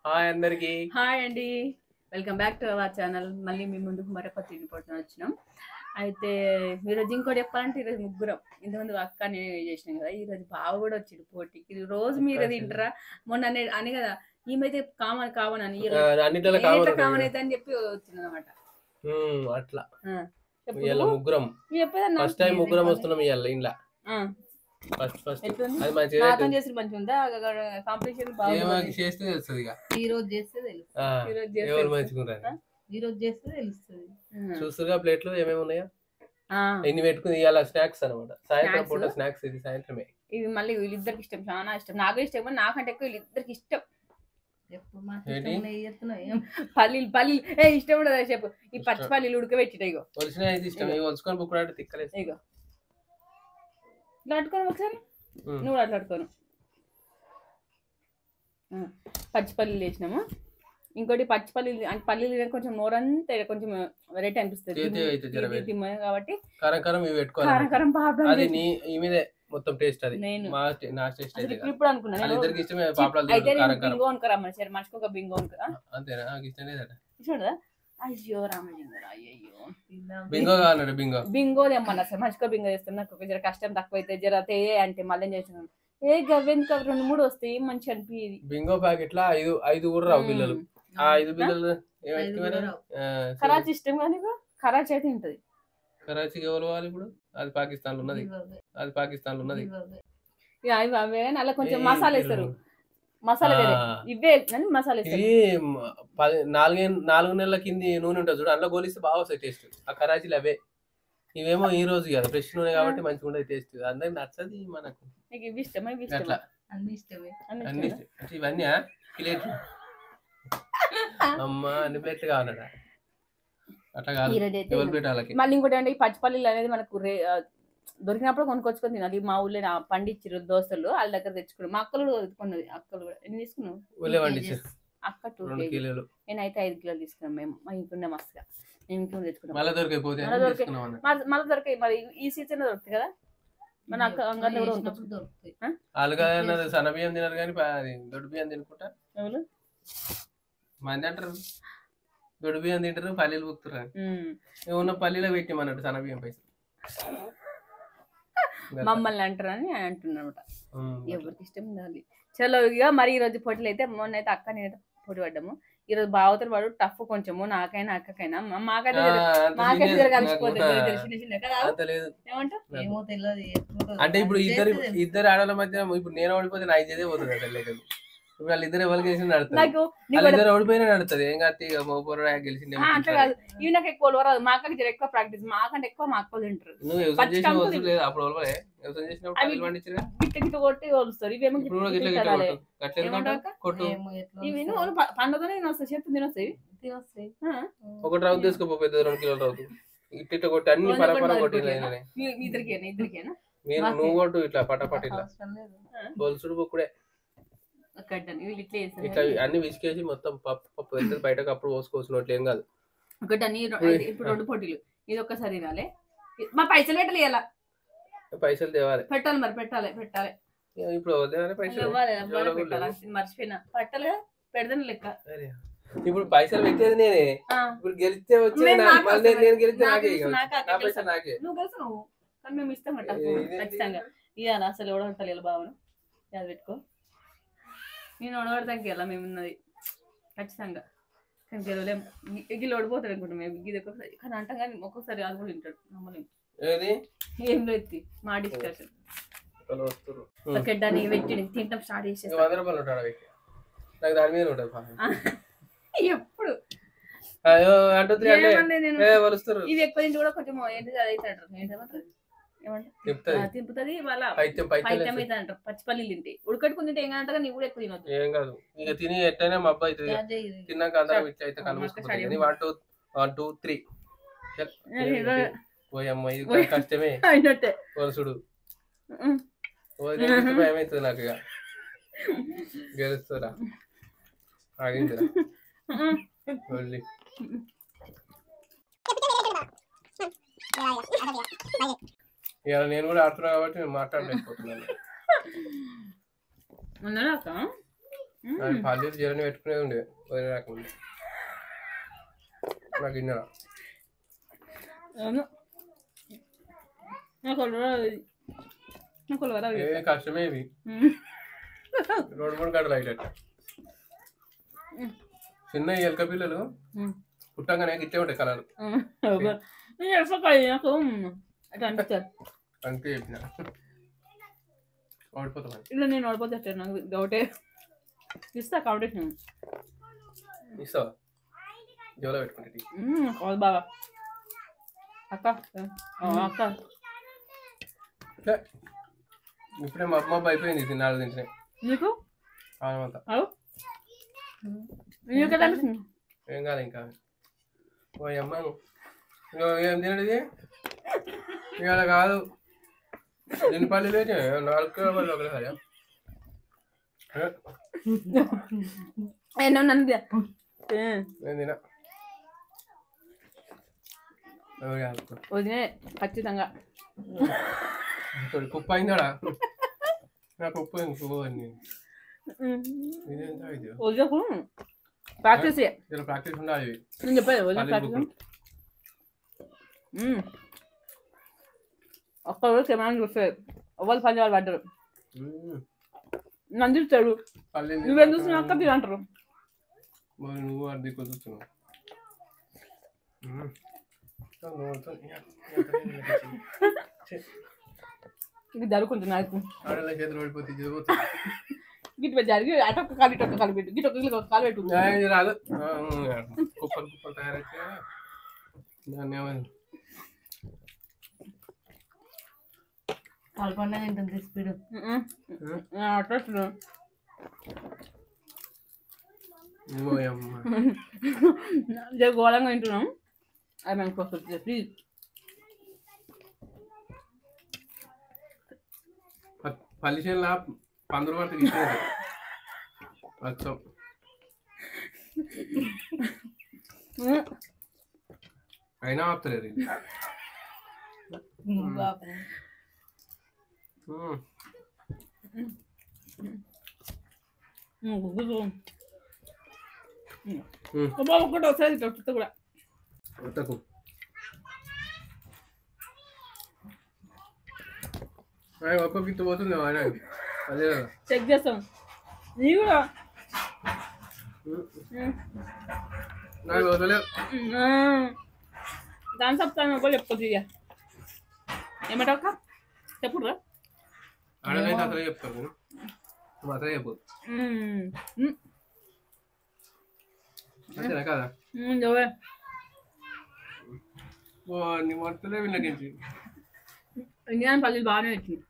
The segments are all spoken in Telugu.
హాయ్ అందరికి. హాయ్ అండి, welcome back to our channel. మళ్ళీ మీ ముందుకు మరొక తిండిపోతున్న వచ్చినాం. అయితే ఈరోజు ఇంకోటి చెప్పాలంటే ఈరోజు ముగ్గురం, ఇంతకుముందు అక్క నేను చేసినాం కదా, ఈరోజు బావ కూడా వచ్చిండు పోటీకి. ఈ రోజు మీరు తింటారా మొన్న అని కదా, ఈమెతే కామన్ కామన్ అని కామన్ అయితే అని చెప్పి వచ్చింది అనమాట. అట్లా ముగ్గురం ఫస్ట్ టైం ముగ్గురం వస్తున్నాం ఇవాళ ఇంట్లో. చూస్తుగా ప్లేట్లు ఏమేమి ఉన్నాయో ఎన్ని పెట్టుకుని ఇవాళ స్నాక్స్ అనమాట. సాయంత్రం పూట స్నాక్స్ ఇది సాయంత్రమే. ఇది మళ్ళీ వీళ్ళిద్దరికి ఇష్టం, చాలా ఇష్టం. నాకు ఇష్టం, నాకంటే ఎక్కువ వీళ్ళిద్దరికి ఇష్టం. పల్లీలు పల్లీలు ఇష్టం ఉండదు చెప్పు. ఈ పచ్చి పల్లీలు ఉడకబెట్టిట ఇగో ఒలిసిన అయితే ఇష్టం. ఒలుచుకొని బుక్కుడు తిక్కలేదు. ఇగో ఇట్లా అట్టుకోను ఒకసారి, నువ్వు అట్లా అట్టుకోను. పచ్చి పల్లీలు వేసినాము. ఇంకోటి పచ్చి పల్లీలు అంటే పల్లీలు కొంచెం నోరంతా కొంచెం వెరైటీ అనిపిస్తుంది కాబట్టి కారం పాపడం మొత్తం టేస్ట్ అది. నేను నా టేస్ట్ ఇప్పుడు అనుకున్నాను. అయితే బింగో అనుకురమ్మని సరే, మనిషికి ఒక బింగో అనుకురా. అంతేనా? నాకు ఇష్టం లేదట. ఇష్టం అయ్యో రామచంద్ర, అయ్యో బింగో కావాలన్నాడు. బింగో బింగో తెమ్మన్నా సార్, మనిషికో బింగో చేస్తాను. నాకు జర కష్టం తక్కువ అయితే జర తే అంటే మళ్ళీ చేస్తున్నాను. గవ్వెందుకు 2-3 వస్తాయి మంచి అనిపించేది. బింగో ప్యాకెట్ లా 5 కూడా రావు బిల్లలు. ఆ 5 బిల్లలు కరాచీ ఇష్టం కానీ కరాచీ అయితే ఉంటది. కరాచీకి ఎవరు వాళ్ళు ఇప్పుడు? అది పాకిస్తాన్ లో ఉన్నది. అది పాకిస్తాన్ లో ఉన్నది. అవే అలా కొంచెం మసాలా వేస్తారు. మసాలా వేరే ఇవే మసాలా ఇది 4 నెలల కింది నూనె ఉంటుంది చూడు, అందులో గోలిస్తే బాగా వస్తాయి టేస్ట్. ఆ కరాచీలు అవే. ఇవేమో ఈ రోజు కదా ఫ్రెష్ నూనె కాబట్టి మంచిగా ఉండదు టేస్ట్. అందరికి నచ్చది మనకు. ఇవి ఇష్టమే అట్లా అన్ని ఇష్టమే అన్ని ఇవన్నీ ప్లేట్లు అమ్మా అన్ని ప్లేట్లు కావాలడా? అట్లా కాదు. మళ్ళీ ఇంకోటి అంటే ఈ పచ్చిపల్లీలు అనేది మనకు దొరికినప్పుడు కొనుక్కొచ్చుకొని తినాలి. మా ఊళ్ళో పండించారు దోస్తులు, వాళ్ళ దగ్గర తెచ్చుకున్నాం. మా అక్కలు కొన్నది. అక్కలు కూడా ఎన్ని తీసుకున్నావు? అక్క 2 కిలోలు, నేనైతే 5 కిలోలు తీసుకున్నాం. మేము మా ఇంట్లో మస్తుగా మేము ఇంట్లో తెచ్చుకున్నాం. మళ్ళీ దొరికాయి. మరి ఈ సీజన్ దొరుకుతాయి కదా మన అక్క అంగట్లో కూడా దొరుకుతాయి. వాళ్ళు సన్న బియ్యం తినరు కానీ దొడ్డు బియ్యం తినుకుంటా ఎవరు మంది అంటారు. దొడ్డు బియ్యం తింటారు, పల్లీలు బుక్తారు. ఏమన్నా పల్లీలో పెట్టిమన్నట్టు సన్న బియ్యం పైసలు మమ్మల్ని అంటారని అంటున్నమాట. ఎవరికి ఇష్టం ఉండాలి. చలో ఇక మరి ఈ రోజు పోటీలు అయితే మొన్న అయితే అక్క నేనైతే పోటీ పడ్డాము. ఈ రోజు బావతలు వాడు టఫ్ కొంచెము, నాకైనా అక్కకైనా. మాకైతే కలిసిపోతుంది కదా. అంటే ఇప్పుడు ఇద్దరు ఆడల మధ్య ఇప్పుడు నేను ఓడిపోతే నా ఇదే పోతుంది. ఇప్పుడు వాళ్ళిద్దరు ఎవరికి చేసి నడుస్తారు. వాళ్ళిద్దరు ఓడిపోయినా నడుతుంది. ఏం కాదు గెలిచింది. అట్లా కాదు, ఇవి నాకు ఎక్కువ రాదు. మా అక్కకి ఎక్కువ ప్రాక్టీస్, మాకంటే ఎక్కువ మా అక్క తింటారు. నువ్వు వ్యవసాయం చేసినప్పుడు కొట్టి వలుస్తారు. ఇవేమో పండుగనే తినొస్తాయి, చెప్పు తినొస్తాయి. ఒకటి రౌతు తీసుకోపో, పెద్ద 2 కిలోల రౌతు ఇట్ట కొట్టి అన్ని పరపర కొట్టి ఇద్దరికేనా మీరు నువ్వు కొట్టు ఇట్లా పటపట ఇట్లా గొలుసుడు బొక్కుడే ఇట్లా అన్ని విసికేసి మొత్తం పప్పు ఎంత బయటకు అప్పుడు పోసుకోవచ్చు. నోట్లు ఏం కాదు. ఒకటి ఇప్పుడు 2 పోటీలు. ఇది ఒక్కసారి రాలే. మా పైసలు పెట్టాలి, ఇలా పైసలు తేవాలి, పెట్టాలి. మరి పెట్టాలి ఇప్పుడు పైసలు మర్చిపోయినా పట్టాలి పెడదాం లెక్క. ఇప్పుడు పైసలు పెట్టేది నేనే. ఇప్పుడు గెలిస్తే వచ్చే నేను గెలిస్తే నాకే. నువ్వు గెలుసు నువ్వు, కానీ మేము ఇస్తాం ఖచ్చితంగా ఇవ్వాలి. అసలు ఓడగొట్టాలి ఇలా బావను, అది పెట్టుకో. నేను ఓడగొడతానికి ఎలా మేము ఉన్నది ఖచ్చితంగా. కానీ గెలవలేము. గిల్లు ఓడిపోతాడు అనుకుంటాం మేము. ఇది ఒక్కొక్కసారి కానీ అంటాం, కానీ ఒక్కొక్కసారి అది కూడా తింటాడు. నమ్మలేము. ఏం లేదు మా డిస్కషన్. ఒకడ్డాన్ని పెట్టి తింటాం స్టార్ట్ చేసేస్తాం. ఎప్పుడు ఇవి ఎక్కువ తింటే కూడా కొంచెం ఏంటి అయితే అంటారు, తింపుతుంది వాళ్ళ పైత్యం అయితే అంటారు. పచ్చిపల్లీలు తింటే ఉడకట్టుకుని తింటే ఏం కాదంటారు. నీ కూడా ఎక్కువ తినొద్దు. ఏం కాదు, ఇక తిని ఎట్టయినా మా అబ్బాయి తిన్నాక అందరం ఇట్లా అయితే కలుపుకుంటుంది. 1 2 3 పోయమ్మ, ఇది కష్టమే వలసుడు. భయమవుతుంది నాకు. ఇక గెలుస్తారా ఆగిందిరా మళ్ళీ. ఇక నేను కూడా ఆడుతున్నా కాబట్టి నేను మాట్లాడలేకపోతున్నాను. అది పల్లీలు జీరని పెట్టుకునే ఉండే వదిలే రాకుండా నాకు విన్నా అవును నాకు ఏ కష్టమే ఇవి 2-3 గంటలు అయిట చిన్న ఎలక పిల్లలు పుట్టంగానే గిట్టే ఉంటాయి కలర్ నాకు అట్లా అనిపిస్తారు అందుకే చెప్పిన ఓడిపోతామని ఇలా నేను ఓడిపోతే నాకు డౌటే ఇస్తా కాంపిటీషన్ ఇస్తావా జోలో పెట్టుకుంటే కాదు బాగా అక్క అక్క ఇప్పుడే మా అమ్మ అయిపోయింది తిన్నాడు తింటే నీకు అంతా ఏం కాదు ఇంకా ఓ అమ్మ ఏం తినడు ఇది ఇవాళ కాదు దీని పల్లీలు 4 కిలోలు ఒకసారి నేను తిన వదిలే ఖచ్చితంగా కుప్ప అయిందాడా నాకు ఉప్పు ఇంకోని వదిలేకు ప్రాక్టీస్ ప్రాక్టీస్ ఉండాలి నేను చెప్పాను వదిలే ప్రాక్టీస్ ఒక్క రోజు కెమెరా చూస్తే ఎవరు పని వాళ్ళు పడ్డారు నన్ను చూస్తాడు నువ్వేం చూస్తున్నావు అక్క తిని అంటారు నువ్వు అద్దె కుదురుతున్నావు ఇది జరుగుతుంది నాకు ఆడల చేతులు ఓడిపోతే గిట్టు జరిగి అటొక్క కాలు ఇటొక్క కాలు పెట్టు గిటొక్క కాలు పెట్టు రాదు కుప్పలు కుప్పలు తయారైతే దాన్ని ఏమైంది పాల్పండా తింటుంది స్పీడ్ అట్లా ఘోరంగా తింటున్నాం అది మనకు వస్తుంది ప్లీజ్ పల్లి చేనులా పందులు పడితే ఇచ్చేది వచ్చాం అయినా ఆపుతలేదు ఒకటి వస్తుంది కొత్త కూడా కొత్తకు ఒక్క గిట్టు పోతుంది ఆయన అదే కదా చెక్ చేస్తాం నీ కూడా నాకు వదలే దాని చెప్తాను కూడా చెప్పుకోవచ్చు ఇక ఏమంటావు చెప్పురా ఆడలైతే అతనే చెప్తాను అతనే చెప్పు అంతేనా కదా నీ మొత్తలే వీళ్ళకించి ఇండియా పల్లీలు బాగానే వచ్చింది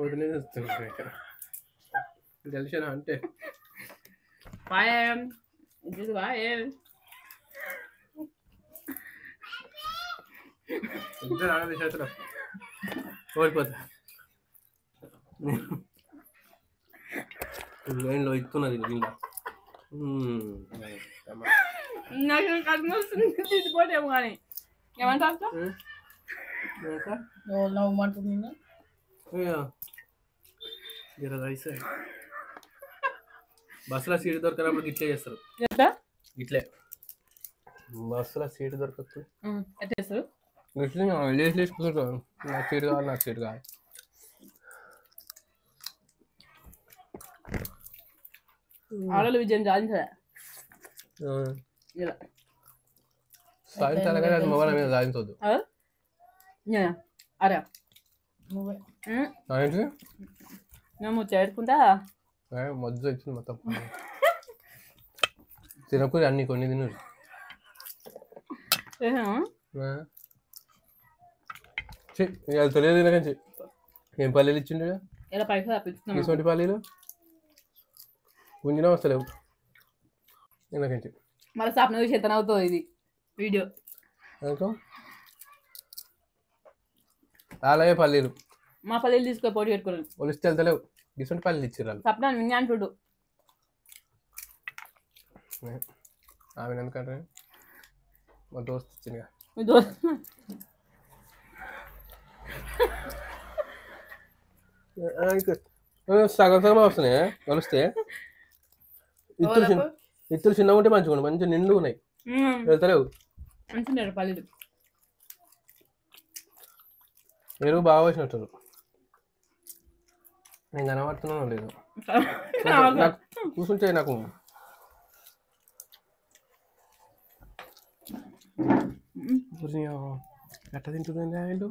వదిలేదు వస్తుంది తెలిసిన అంటే పాయం ఇది పాయం ఇద్దరు ఆడది చేతులు ఓడిపోతా లైన్లో ఇస్తున్నది దీనిలో నాకు కడుపు వస్తుంది తిరిగిపోతేమో కానీ ఏమంటారు నవ్వమంటుంది రైస్ బస్సులో సీట్ దొరకనప్పుడు గిట్లే చేస్తారు ఇట్లే బస్సులో సీట్ దొరకదు ఎట్టేస్తారు గిట్లే లేచి కూర్చోరు నాకు సీట్ కావాలి నాకు సీట్ కావాలి ఆడలు విజయం సాధించదా ఇలా సాధించాలి కానీ అది మొబైల్ మీద సాధించవద్దు అరే ఏంటి మేము చేరుకుంటా మధ్య వచ్చింది మొత్తం తినకూరి అన్ని కొన్ని తినరు ఇవాళ తెలియదు తినకంచి ఏం పల్లీలు ఇచ్చిండు ఇలా పైసలు తప్పిస్తున్నాం ఇటువంటి పల్లీలు గుంజినా వస్తలేవు తినకంచి మళ్ళీ స్వప్న చూసి ఎంత అవుతుంది ఇది వీడియో అలాగే పల్లీలు మా పల్లీలు తీసుకొని పోటీ పెట్టుకోలేదు ఒలిస్తే వెళ్తలేవు ఇటువంటి పల్లీలు ఇచ్చారు స్వప్న విని అంటుడు ఆమె ఎందుకంటే మా దోస్త్ ఇచ్చిందిగా మీ దోస్త్ సగం సగం వస్తున్నాయి కలిస్తే ఇత్తులు చిన్నగా ఉంటే మంచిగా ఉన్నాయి, మంచిగా నిండు ఉన్నాయి, వెళ్తలేవు. అంటున్నారు పల్లెలు ఎరువు బాగా వచ్చినట్టు నేను కనబడుతున్నాను లేదు నాకు కూర్చుంటే నాకు ఎట్ట తింటుందండి వీళ్ళు.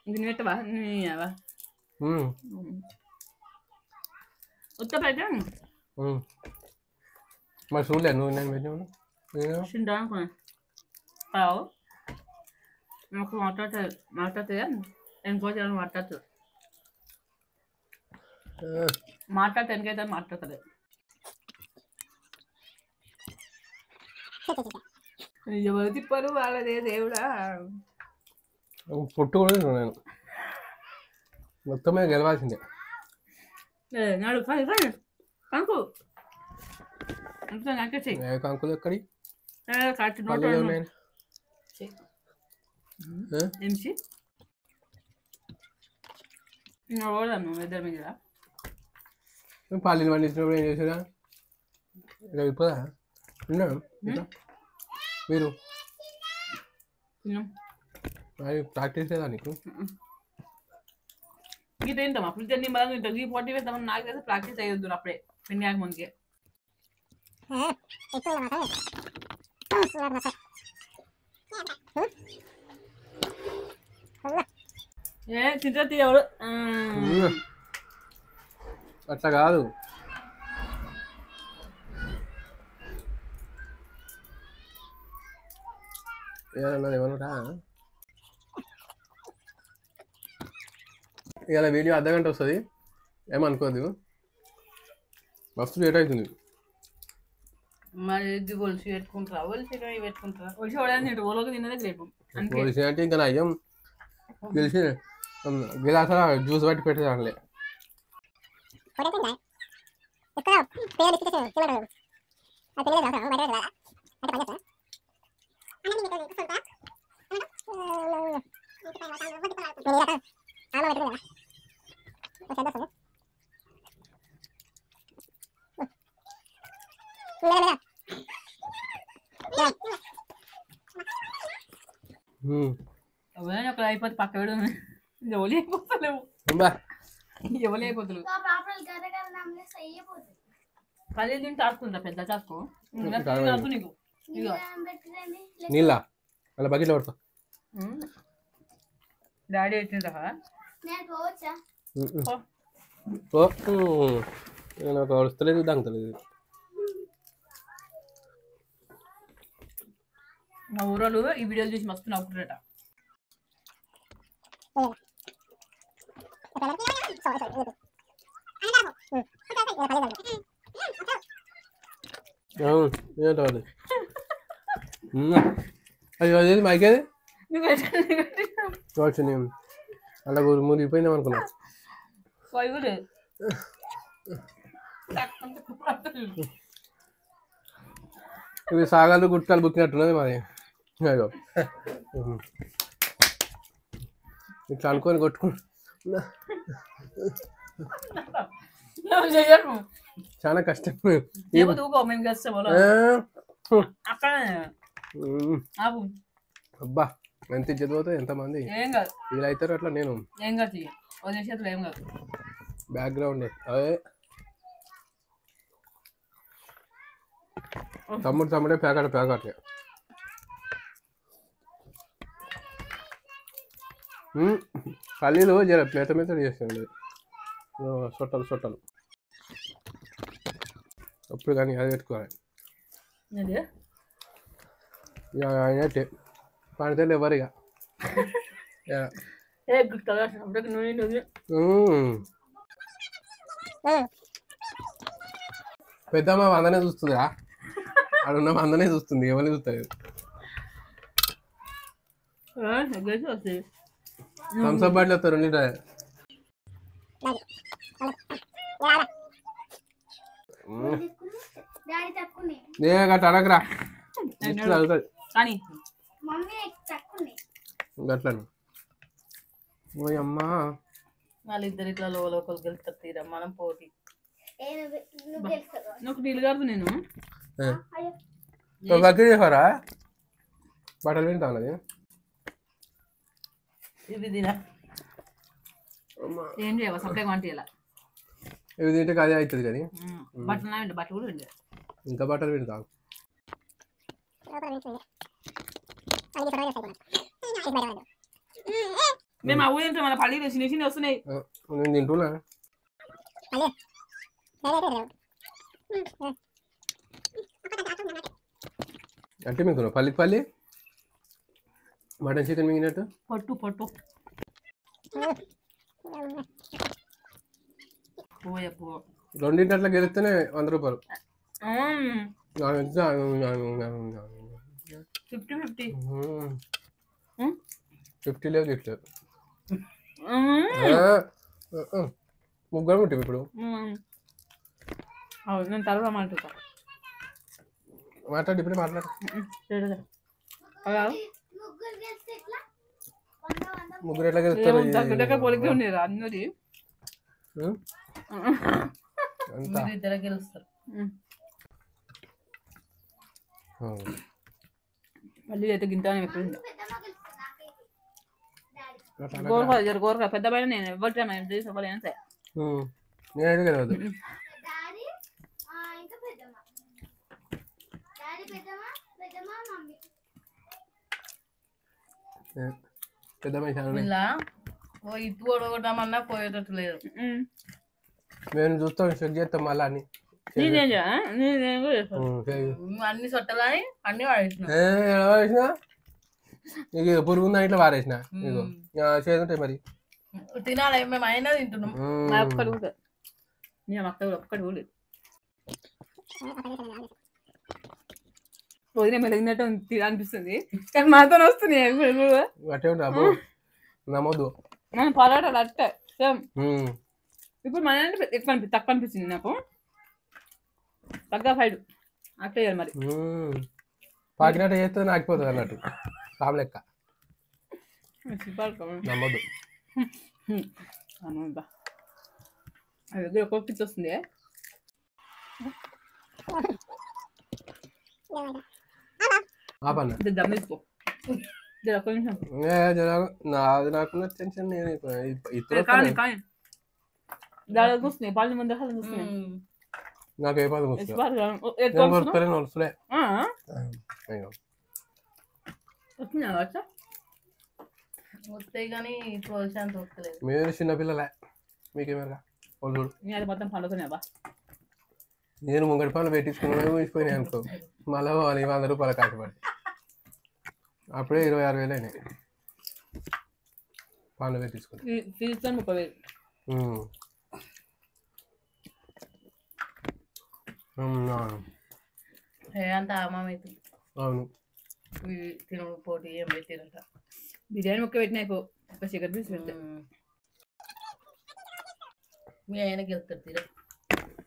దీన్ని పెట్టవా ఉత్తపైతే మరి చూడలే నువ్వు నేను పెట్టినా తింటా అనుకున్నా నాకు మాట్లాడితే ఇంకో మాట్లాడుతుంది మాట్లాడితే ఎందుకైతే మాట్లాడుతుంది. ఎవరు తిప్పారు వాళ్ళదే దేవుడా. పొట్టు కూడా నేను మొత్తమే గెలవాల్సిందే. నాడు కంకు కంకులు ఎక్కడి ఎంచి ఇద్దరి మీద పల్లీలు పండించినప్పుడు ఏం చేసారా ఇలా ఇప్పుదా మీరు ప్రాక్టీస్ లేదా నీకు గీత తింటాం అప్పుడు తింటాం బలం తింటాం ఈ పోటీ వేస్తామని నాకు తెలిసి ప్రాక్టీస్ అయ్యొద్దు అప్పుడే పిండి ముందుకే ఏ తింటా ఎవరు అట్లా కాదు ఏమన్నది ఏమన్నా ఇలా వీడియో అర్ధగంట వస్తుంది ఏమనుకోదు మస్తు లేట్ అవుతుంది. మరి ఒలిసి పెట్టుకుంటారా ఒలిసి పడేది ఓలోకి తిన్నదే రేపు ఒలిసి అంటే ఇంకా అయ్యం గెలిచి గిలాస జ్యూస్ పట్టి పెట్టేదాంలే. అయిపోతే పక్క వేడు ఎవరు అయిపోతలేవు ఎవరు అయిపోతలేవు పల్లెలు తింటే ఆడుకుంటా పెద్ద చాకు నీకు నీళ్ళ అలా బకెట్లో పడతా డాడీ వచ్చిందా నాకు వస్తలేదు దాంతలేదు. మా ఊరోళ్ళు ఈ వీడియోలు చూసి మస్తు నవ్వుకుంటారట. అది మైకేది అలా మురిగిపోయినాం అనుకున్నా. ఇవి సాగాలు గుట్టాలు బుక్కినట్టున్నది మరి. అయ్యో ఇట్లా అనుకొని కొట్టుకున్నా చాలా కష్టం. అబ్బా ఎంత చదివుతాయి ఎంతమంది ఇలా అవుతారు అట్లా. నేను బ్యాక్గ్రౌండ్ అదే తమ్ముడే ప్యాకెట్లే పల్లీలు జర మెత్త చేస్తుంది సొట్టలు అప్పుడు కానీ అది పెట్టుకోవాలి. అయినట్టే పనితే ఎవరు ఇక పెద్దమ్మ వందనే చూస్తుందా ఆడున్న వందనే చూస్తుంది ఎవరిని చూస్తలేదు. థమ్స్అప్ బాటిల్ వస్తారు 2 లీటర్ నే గట్ట అడగరా ఇట్లా అవుతుంది కానీ గట్లను ఓయ్ అమ్మా వాళ్ళిద్దరు ఇట్లా లోకల్ గెలుస్తారు తీరా మనం పోటీ నువ్వు నీళ్ళు కాదు నేను బకరీ చేసారా బట్టలు తింటాను అది ఇవి తినా ఏం చేయవా సపరేట్ వంట ఇలా ఇవి తింటే అదే అవుతుంది కానీ బట్టలు నా బట్టలు కూడా ఉండే ఇంకా బట్టలు తింటా మేము అవ్వ తింటాం మన పల్లీలు చిన్న చిన్న వస్తున్నాయి నేను తింటున్నా అంటే మీకు పల్లి మటన్ చికెన్ మిగిలినట్టు పట్టు పట్టు పోయపో రెండింటి గెలిస్తేనే 100 రూపాయలు 50-50 50 లేవు గిట్లేదు ముగ్గురు ఉంటుంది ఇప్పుడు నేను తర్వాత మాట్లాడతా మాట్లాడు ఇప్పుడే మాట్లాడు ముగ్గురు ఎట్లా గెలుస్తారు పొలికి ఉండేది అందరి ఇద్దరు గెలుస్తారు మళ్ళీ అయితే గింటాను ఎప్పుడు గోరక పెద్ద పైన నేను ఎవరు తీసుకోవాలి నేనైతే గెలవదు పెద్ద ఇలా ఇటు ఓడగొట్టామన్నా పోయేటట్టు లేదు మేము చూస్తాం చెక్ చేస్తాం మళ్ళీ అని అన్ని సొట్టలని అన్ని వాడేసిన నీకు పురుగు ఉందా ఇట్లా వారేసిన నీకు చేతుంటాయి మరి తినాలి మేము అయినా తింటున్నాం ఒక్కటి కూడా నేను అక్క కూడా ఒక్కటి కూడా వదిలే మెలిగినట్టు అనిపిస్తుంది కానీ మాతో వస్తున్నాయి అట్టే ఉంటా నమ్మొద్దు మనం పలాటాలు అట్టే ఇప్పుడు మన ఎక్కువ తక్కువ అనిపిస్తుంది నాకు తగ్గ ఫైడ్ అట్టే మరి పాకినట్టు చేస్తే నాకిపోతుంది అన్నట్టు కామ్ లెక్క నమ్మొద్దు అది ఒక్కొక్క పిచ్చి వస్తుంది దమ్మిసుకో నాది నాకున్న టెన్షన్ నేను దాని కూర్చున్నాయి పాలు ముందు కూర్చున్నాయి నాకు ఏ పాలు వస్తులే వస్తాయి కానీ ప్రోత్సాహం వస్తలేదు మీరు చిన్నపిల్లలే మీకేమరా చూడు అది మొత్తం పండుతున్నాయి బా నేను ముంగడి పనులు పెట్టించుకున్నా ఊసిపోయినాయి అనుకో మళ్ళీ 100 రూపాయలు కాటపడి అప్పుడే 26,000 అయినాయి పనులు పెట్టించుకుని ఫీజుతో 30,000 అంత ఆమామైతే అవును తినడు పోటీ ఏం పెట్టిరంట బిర్యానీ ముక్క పెట్టినాయి ఒక చికెన్ పీస్ పెట్టా మీ ఆయనకి వెళ్తారు తీరా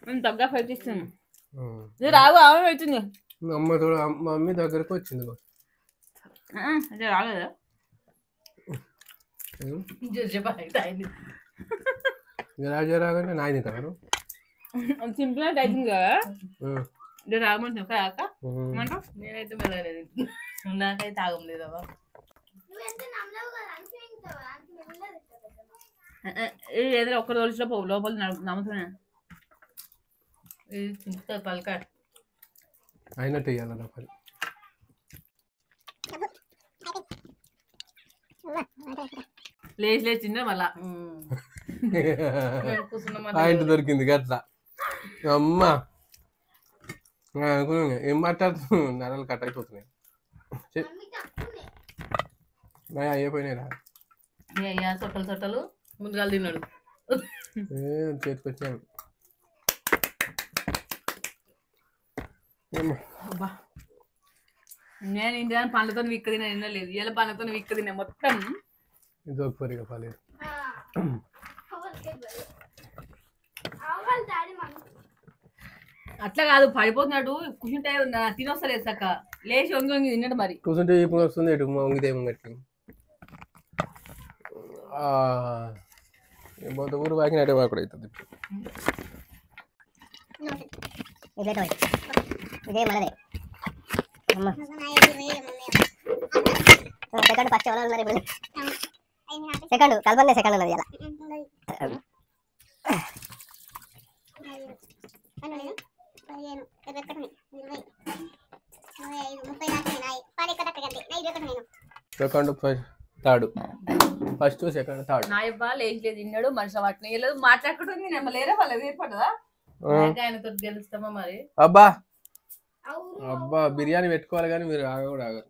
నేను తగ్గ ఫైట్ ఇస్తాను రావు ఆమె వచ్చింది మమ్మీ దగ్గరకు వచ్చింది అదే రాలేదా రాగానే నాయ తింటారు సింపుల్ గా టైటింగ్ కదా రాగమంటున్నావు కాక నేనైతే మెల్లలేదు నాకైతే ఆగం లేదవా ఏదైనా ఒక్క రోజులో పోవు లోపల నమ్ముతున్నా ఇది చింపుతుంది పలక అయినట్టు ఇవ్వాలన్నా పని లేచి లేచిందే మళ్ళా పాయింట్ దొరికింది గట్లా అమ్మా ఏం మాట్లాడుతున్నావు నరాలు కట్ అయిపోతున్నాయి అయిపోయినాయిరా అయ్యా సొట్టలు ముందుగా తిన్నాడు చేతికొచ్చాను నేను ఇండియా పండ్లతో విక్క తిన తినలేదు ఇలా పండ్లతో విక్క తిన్నా మొత్తం ఇది ఒక పొరిగా పాలేదు అట్లా కాదు పడిపోతున్నాడు కూర్చుంటే తినొస్తలేదు సక్క లేచి వంగి వంగి తిన్నాడు మరి కూర్చుంటే ఇప్పుడు వస్తుంది ఇటు వంగితే ముంగట్టి మొత్తం ఊరు వాకినట్టే వాకుడు అవుతుంది ఇదే మనదే సెకండ్ ఫస్ట్ ఎవరు ఉన్నారు ఇప్పుడు సెకండ్ కల్పనే సెకండ్ ఉన్నది ఇలా second third first second third నా ఇవ్వ లేచి తిన్నాడు మనిషి వాటిని వెళ్ళదు మాట్లాడుకుంటుంది నేను లేరా వాళ్ళది ఏర్పడదా ఆయనతో గెలుస్తామా మరి అబ్బా అబ్బా బిర్యానీ పెట్టుకోవాలి కానీ మీరు ఆగ కూడా ఆగరు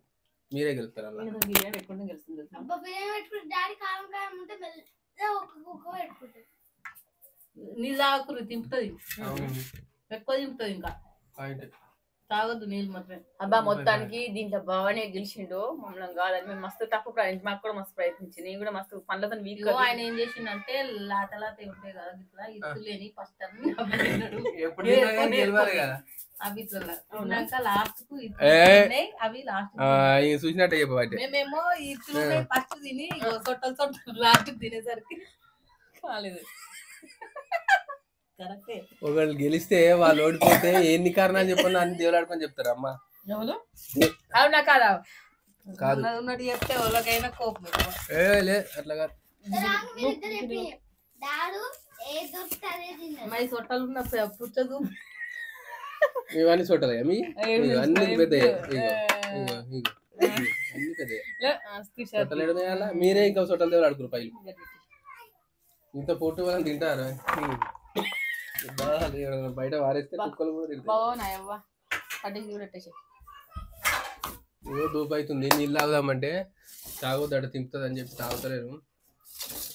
మీరే గెలుస్తారు అలా బిర్యానీ పెట్టుకుంటే గెలుస్తుంది నీళ్ళు తాగకూరు తింపుతుంది ఎక్కువ తింపుతుంది ఇంకా తాగొద్దు నీళ్ళు మాత్రమే అబ్బా మొత్తానికి దీంట్లో బాగానే గెలిచిండు మమ్మల్ని కాదని మేము మస్తు తప్పు మాకు కూడా మస్తు ప్రయత్నించి నేను కూడా మస్తు పండ్లతో వీక్ ఆయన ఏం చేసిండంటే లాత ఉంటాయి కదా ఇట్లా ఇస్తులేని ఫస్ట్ అవి ఇట్లా లాస్ట్ కు అవి లాస్ట్ చూసినట్టే చెప్పబట్టి మేమేమో ఇట్లు ఫస్ట్ తిని సొట్టలు సొట్టలు లాస్ట్ తినేసరికి కాలేదు ఒకళ్ళు గెలిస్తే వాళ్ళు ఓడిపోతే ఎన్ని కారణాలు చెప్పండి అన్ని దేవులాడుకొని చెప్తారు అమ్మా అవునా కాదా కాదు ఉన్నట్టు చెప్తే వాళ్ళకైనా కోపం లే అట్లా కాదు మరి సొట్టలు ఉన్న పుచ్చదు ఇవన్నీ చూడాలి మీ అన్ని పెద్ద అన్ని పెద్ద మీరే ఇంకా సొట్టలు దేవుడు ఆడుకున్నారు పైలు ఇంత పొట్టు వాళ్ళని తింటారు బయట వారేస్తే కుక్కలు కూడా ఏదో దూపు అవుతుంది నీళ్ళు తాగుదామంటే తాగొద్దు అడ తింపుతుంది అని చెప్పి తాగుతలేను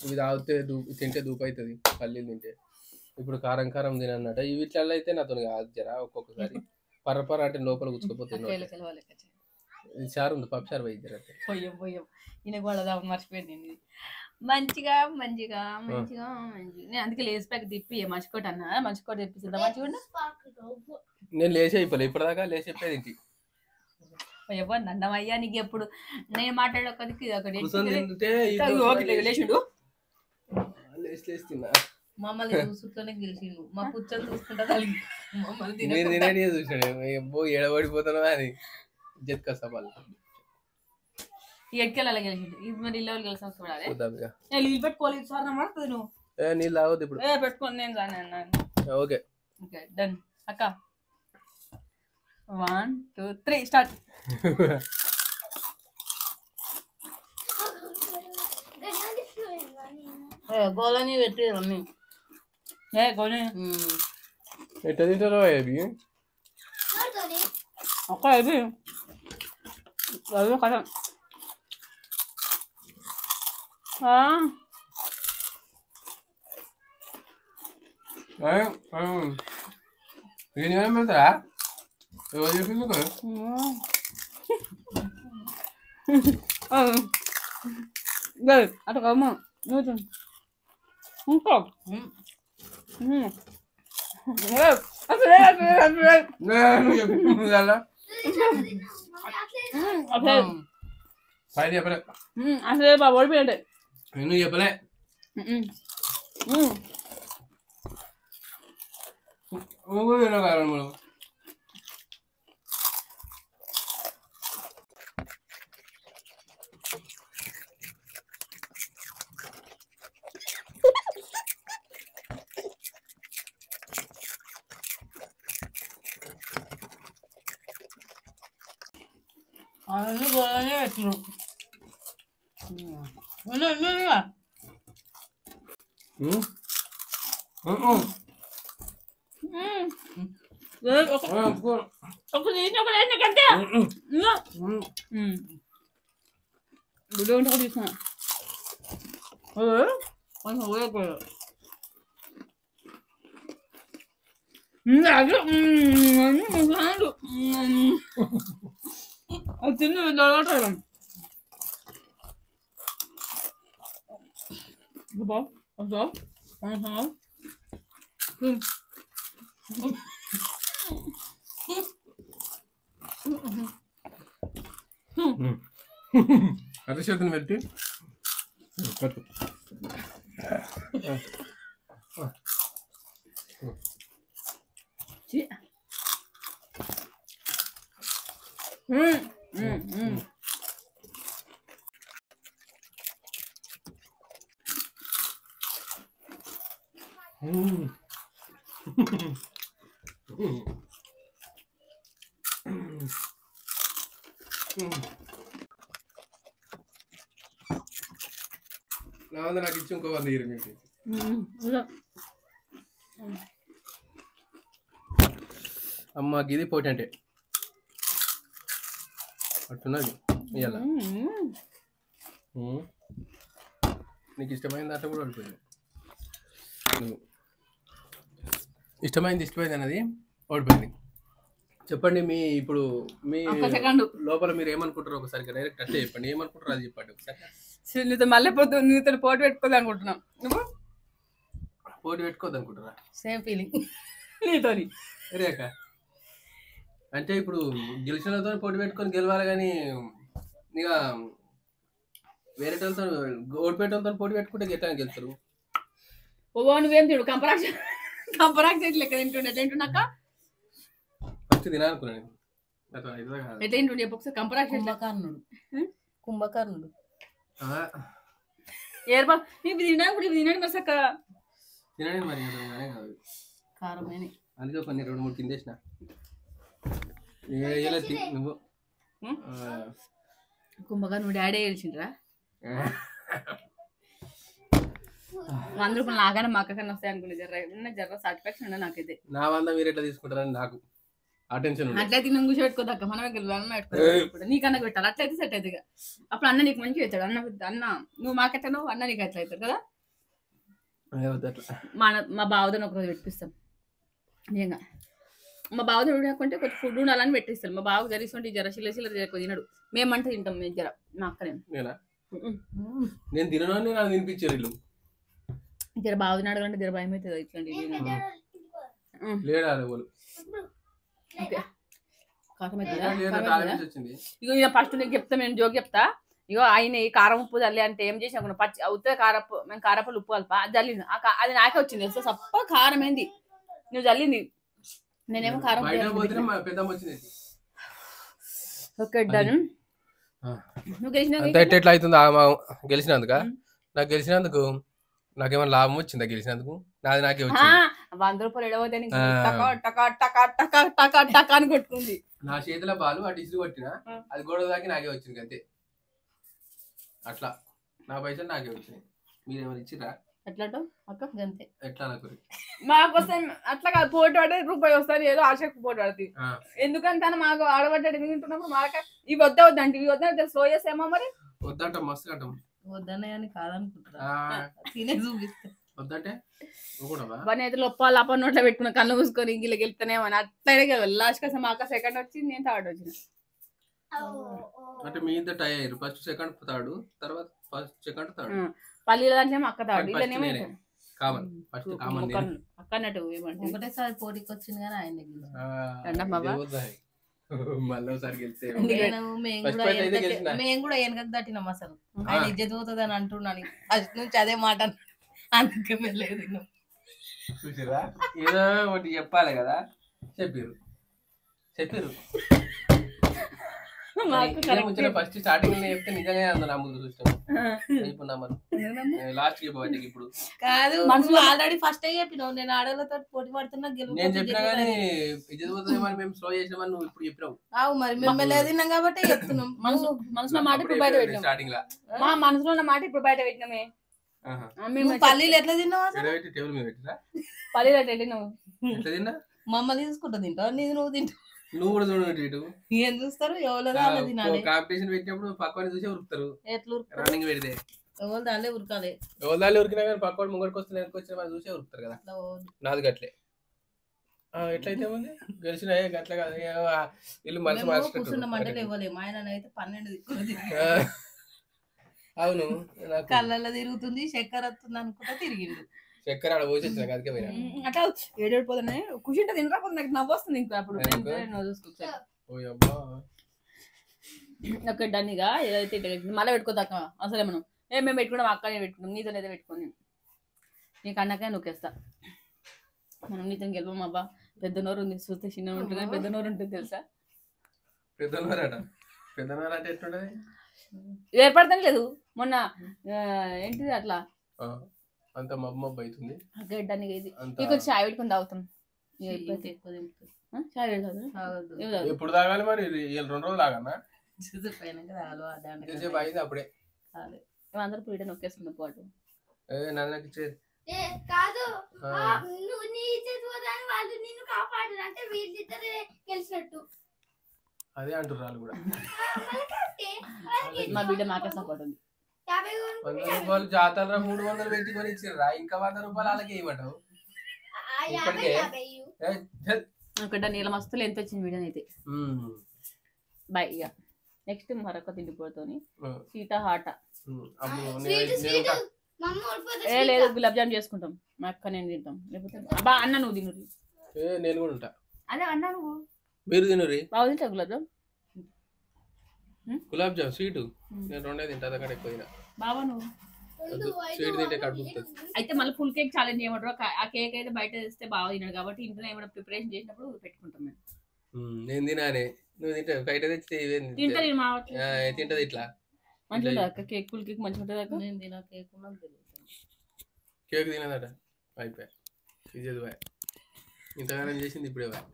ఇవి తాగితే తింటే దూపు అవుతుంది పల్లీలు తింటే ఇప్పుడు కారం కారం తినన్నట ఇవి ఇట్లా అయితే నాతో కాదు జరా ఒక్కొక్కసారి పర్రపర అంటే లోపల గుచ్చుకుపోతుంది చారు ఉంది పప్పు చారు పోయి జర పోయాం ఈయన కూడా మర్చిపోయింది మంచిగా మంచిగా మంచిగా మంచిగా నేను అందుకే లేస్ ప్యాక్ తిప్పి మంచికోట అన్నా మంచికోట తెప్పిస్తుందా మంచిగా నేను లేచి అయిపోలే ఇప్పటిదాకా లేచి చెప్పేది ఇంటి ఇవ్వండి అన్నమయ్యా నీకు ఎప్పుడు నేను మాట్లాడేది లేచిండు మమ్మల్ని చూసుకుంటూనే గెలిచిండు మా పుచ్చలు చూసుకుంటా మమ్మల్ని చూసాడు ఎడబడిపోతాను అని జత్ కసపాలి ఎక్కెళ్ళ గెలిచిండు ఇది మరి ఇల్లు గెలిచిన చూడాలి నీళ్ళు పెట్టుకోలేదు సార్ నడుతుంది నువ్వు నీళ్ళు తాగొద్దు ఇప్పుడు పెట్టుకోండి నేను రాను ఓకే ఓకే డన్ అక్క 1 2 3 స్టార్ట్ గోలని పెట్టి అన్ని గోని ఎట్లా తింటారో అవి ఒక్క అవి అవి కదా వెళ్తారా చెప్పింది అటు అమ్మ నువ్వు ఇంకో అసలే బాబు ఓడిపోయాడు నువ్వు చెప్పలే మనం అన్నీ గోళనే పెట్టినాం ఒక కంటే గుడి ఉంటే తీసుకున్నా తిన్న వెళ్ళాలి అదే చేతిని పెట్టి పట్టు. నా వంద నాకు ఇచ్చి ఇంకో 100 ఇరు మీకు. అమ్మ గిది పోటీ అంటే అట్టున్నది ఇవాళ. నీకు ఇష్టమైంది అట్లా కూడా ఓడిపోయింది. నువ్వు ఇష్టమైంది అన్నది ఓడిపోయింది. చెప్పండి మీ ఇప్పుడు మీ లోపల మీరు ఏమనుకుంటారు ఒకసారి డైరెక్ట్ అట్లే చెప్పండి. ఏమనుకుంటారు అది చెప్పండి ఒకసారి. నీతో మళ్ళీ నీతో పోటీ పెట్టుకోదు అనుకుంటున్నాం. నువ్వు పోటీ పెట్టుకోవద్దు అనుకుంటారా? సేమ్ ఫీలింగ్ నీతోని. రేఖ అంటే ఇప్పుడు గెలిచినతో పోటీ పెట్టుకొని గెలవాలి కానీ ఇక వేరే వాళ్ళతో ఓడిపోయేటోళ్ళతో పోటీ పెట్టుకుంటే ఎట్లా గెలుస్తారు? నువ్వేం తిడు కంపరాక్షన్ లెక్క తింటున్నాక ఫస్ట్ తినాలనుకున్నాను. ఎట్లా తింటుండే చెప్పు ఒకసారి. కంపరాక్షన్ కుంభకర్ణుడు ఏర్పా ఇవి తినడానికి ఇవి తినండి మరి చక్క తినండి మరి కాదు కారమైన అందుకే కొన్ని 2-3 కిందేసిన నువ్వు కుంభకర్ణుడు డాడీ గెలిచిండ్రా. 100 రూపాయలు నాగానే మా అక్కకన్నా వస్తాయి అనుకునే జర్ర సాటిస్ఫాక్షన్ ఉండే నాకైతే. నా 100 మీరు ఎట్లా తీసుకుంటారని నాకు అటెన్షన్. అట్లయితే నువ్వు కూర్చోబెట్టుకోదక్క మనం పెట్టుకో నీకన్నా పెట్టాలి. అట్లయితే సెట్ అవుతుంది. అప్పుడు అన్న నీకు మంచిగా అవుతాడు. అన్న నువ్వు మాకెట్టాను అన్న నీకు అట్లా అవుతాడు కదా. మా బావదని ఒకరోజు పెట్టిస్తాం నిజంగా. మా బావతో కాకుంటే కొంచెం ఫుడ్ ఉండాలని పెట్టిస్తాను. మా బావకు జరుగుతుంటే జర చిల్లర తినడు. మేమంటే తింటాం. మేము జర మా అక్కనే నేను తినను నాకు తినిపించారు ఇల్లు. జర బావ తినాడు అంటే జర భయం అవుతుంది ఇట్లాంటివి. ఇగో ఫస్ట్ నీకు చెప్తా, నేను జోక్ చెప్తా. ఇగో ఆయన కారం ఉప్పు చల్లి అంటే ఏం చేసి అనుకున్నా పచ్చి అవుతుంది కారపు. మేము కారపల్లి ఉప్పు కలప అది చల్లింది. అది నాకే వచ్చింది. సప్ప కారం ఏంది నువ్వు చల్లింది. నేనేమో కారం ఓకే డన్. నువ్వు ఎట్లా అవుతుంది గెలిచినందుక? నాకు గెలిచినందుకు నాకేమైనా లాభం వచ్చిందా? గెలిచినందుకు నాది నాకే వచ్చింది. 100 రూపాయలు ఎడబోతే అని కొట్టుకుంది. నా చేతిలో బాలు అటు ఇసురు కొట్టినా అది గొడవ దాకి నాకే వచ్చింది అంతే. అట్లా నా పైసలు నాకే వచ్చినాయి. మీరేమైనా ఇచ్చిరా? ఎట్లా అక్క గంతే. ఎట్లా నాకు మాకోసం అట్లా కాదు. పోటీ పడే రూపాయి వస్తుంది ఏదో ఆశకు పోటీ పడుతుంది. ఎందుకంటే మాకు ఆడబడ్డాడు తింటున్నప్పుడు మాక ఇవి వద్దంటే ఇవి వద్ద స్లో చేసేమో మరి వద్దంట మస్తు అంటాం. వద్దనే కాదనుకుంటున్నా తినే చూపిస్తా. వద్దంటే అయితే లొప్పాలు అప్ప నోట్లో పెట్టుకున్న కళ్ళు మూసుకొని ఇంగిలో గెలుతానేమని అట్లనే కదా. లాస్ట్ కోసం మా అక్క సెకండ్ వచ్చింది, నేను థర్డ్ వచ్చిన. అంటే మీ ఇద్దరు టై అయ్యారు. ఫస్ట్ సెకండ్ థర్డ్, తర్వాత ఫస్ట్ సెకండ్ థర్డ్. పల్లీల దాంట్లో అక్క థర్డ్. ఇలానేమో కామన్ ఫస్ట్ కామన్ అక్క అన్నట్టు ఏమంటే ఒకటేసారి పోటీకి వచ్చింది కానీ ఆయన మళ్ళీసారి గెలిస్తే మేము కూడా వెనకకు తట్టినాం. అసలు ఆయన ఇజ్జత్ పోతుంది అని అంటున్నాను ఫస్ట్ నుంచి అదే మాట. అందుకే వెళ్ళలేదు. చూసారా ఏదో ఒకటి చెప్పాలి కదా. చెప్పారు ఫస్ట్ స్టార్టింగ్ చెప్తే నిజంగా నా ముందు చూస్తాం. లాస్ట్ ఇప్పుడు కాదు ఆల్రెడీ ఫస్ట్ చెప్పినావు. నేను ఆడలతో పోటీ పడుతున్నా నేను చెప్పినా కానీ ఇజ్జత్ మేము స్లో చేసినామని నువ్వు ఇప్పుడు చెప్పినావు. మరి మేము వెళ్ళేదిన్నాం కాబట్టి చెప్తున్నాం. మనసులో మాట ఇప్పుడు బయట పెట్టినాం. స్టార్టింగ్ లా మా మనసులో ఉన్న మాట ఇప్పుడు బయట పెట్టినామే. పల్లీలు ఎట్లా తిన్నావు? టేబుల్ మీద పెట్టినా పల్లీలు ఎట్లా తిన్నావు? ఎట్లా తిన్నా? మా అమ్మ తీసుకుంటా తింటావు, నీది నువ్వు తింటావు. నువ్వు కూడా చూడు. ఏం చూస్తారు? ఎవరు తినాలి. కాంపిటీషన్ పెట్టినప్పుడు పక్కన చూసి ఉరుకుతారు. ఎట్లా రన్నింగ్ పెడితే ఎవరు దాలే ఉరకాలి. ఎవరు దాలే ఉరికినా కానీ పక్కన ముంగడికి వస్తే వెనక్కి వచ్చిన వాళ్ళు చూసే ఉరుకుతారు కదా. నాది గట్లే. ఎట్లయితే ఉంది గెలిచిన గట్ల కాదు. వీళ్ళు మనసు కూర్చున్న మంటలు ఇవ్వలేము. ఆయన అయితే 12 దిక్కులు అవును కళ్ళల్లో తిరుగుతుంది. చక్కెర వస్తుంది అనుకుంటా తిరిగిండు. చక్కెర ఆడ పోసి వచ్చిన కదికే పోయినా అట్లా ఏడేడిపోతున్నాయి. ఖుషి తినరాకపోతే నాకు నవ్వు వస్తుంది. ఇంకా అప్పుడు ఓకే డన్ ఇక ఏదైతే మళ్ళీ పెట్టుకోదాకా అసలే మనం మేము పెట్టుకున్నాం అక్కనే పెట్టుకున్నాం నీతోనైతే పెట్టుకుని నీకు అన్నకే నొక్కేస్తా మనం నీతో గెలవం అబ్బా పెద్ద నోరు ఉంది చూస్తే చిన్న ఉంటుంది కానీ పెద్ద నోరు ఉంటుంది తెలుసా పెద్దనోరు అంటే ఎట్లుంటది ఏర్పడతానే లేదు మొన్న ఏంటిది అట్లా అంత మబ్బు అవుతుంది గడ్డానికి ఇది కొంచెం చాయ్ పెట్టుకుని తాగుతాం చాయ్ పెడతాం ఎప్పుడు తాగాలి మరి 2 రోజులు తాగన్నా అయింది అప్పుడే అందరూ పీట నొక్కేసుకున్న పాటు నాకు ఇచ్చేది కాదు నువ్వు నీ ఇచ్చేది పోదాని వాళ్ళు నిన్ను కాపాడు అంటే వీళ్ళిద్దరే గెలిచినట్టు అదే అంటున్నారు కూడా మా బిడ్డ మాకే సపోర్ట్ ఉంది 100 రూపాయలు జాతర 300 పెట్టుకొని ఇచ్చిర్రా ఇంకా 100 రూపాయలు అలాగే ఇవ్వటం ఒకట నీళ్ళ మస్తులు ఎంత వచ్చింది వీడియో అయితే బాయ్ ఇక నెక్స్ట్ మరొక తిండిపోతోని సీతా హాట లేదు గులాబ్ జామ్ చేసుకుంటాం మా అక్క నేను తింటాం లేకపోతే బా అన్న నువ్వు తిను నేను కూడా ఉంటా అదే అన్న నువ్వు మీరు తినురి బాగా తింటా గులాబ్ జామ్ స్వీట్ నేను 2 తింటా అక్కడ ఎక్కువ తినా బాబా నువ్వు స్వీట్ తింటే కడుపు అయితే మళ్ళీ ఫుల్ కేక్ ఛాలెంజ్ చేయమంటారు ఆ కేక్ అయితే బయట తెస్తే బాగా తినాడు కాబట్టి ఇంట్లో ఏమైనా ప్రిపరేషన్ చేసినప్పుడు పెట్టుకుంటాం మేము నేను తినానే నువ్వు తింటా బయట తెచ్చి తింటది ఇట్లా మంచిగా అక్క కేక్ ఫుల్ కేక్ మంచిగా ఉంటుంది అక్క నేను తిన కేక్ కేక్ తినదట అయిపోయా ఇది బాయ్ ఇంతగానం చేసింది ఇప్పుడే బాయ్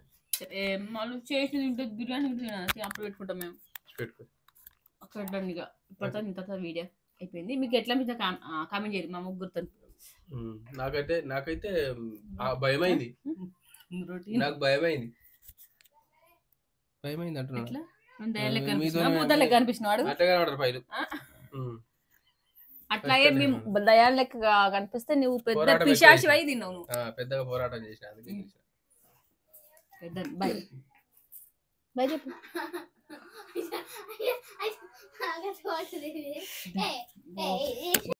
మళ్ళీ చేసి తింటుంది బిర్యానీ తినాలి అప్పుడు పెట్టుకుంటాం మేము పెట్టుకో అక్కడ ఇక ఇప్పటితో ఇంత వీడియో అయిపోయింది మీకు ఎట్లా మీద కామెంట్ చేయరు మా ముగ్గురుతో నాకైతే భయమైంది నాకు భయమైంది అంటున్నాడు లెక్క కనిపిస్తున్నాడు అట్లాగే మేము దయాల లెక్క కనిపిస్తే నువ్వు పెద్ద పిశాచి అయి తిన్నావు పెద్దగా పోరాటం చేసిన పెద్ద బాయ్ బాయ్ చెప్పు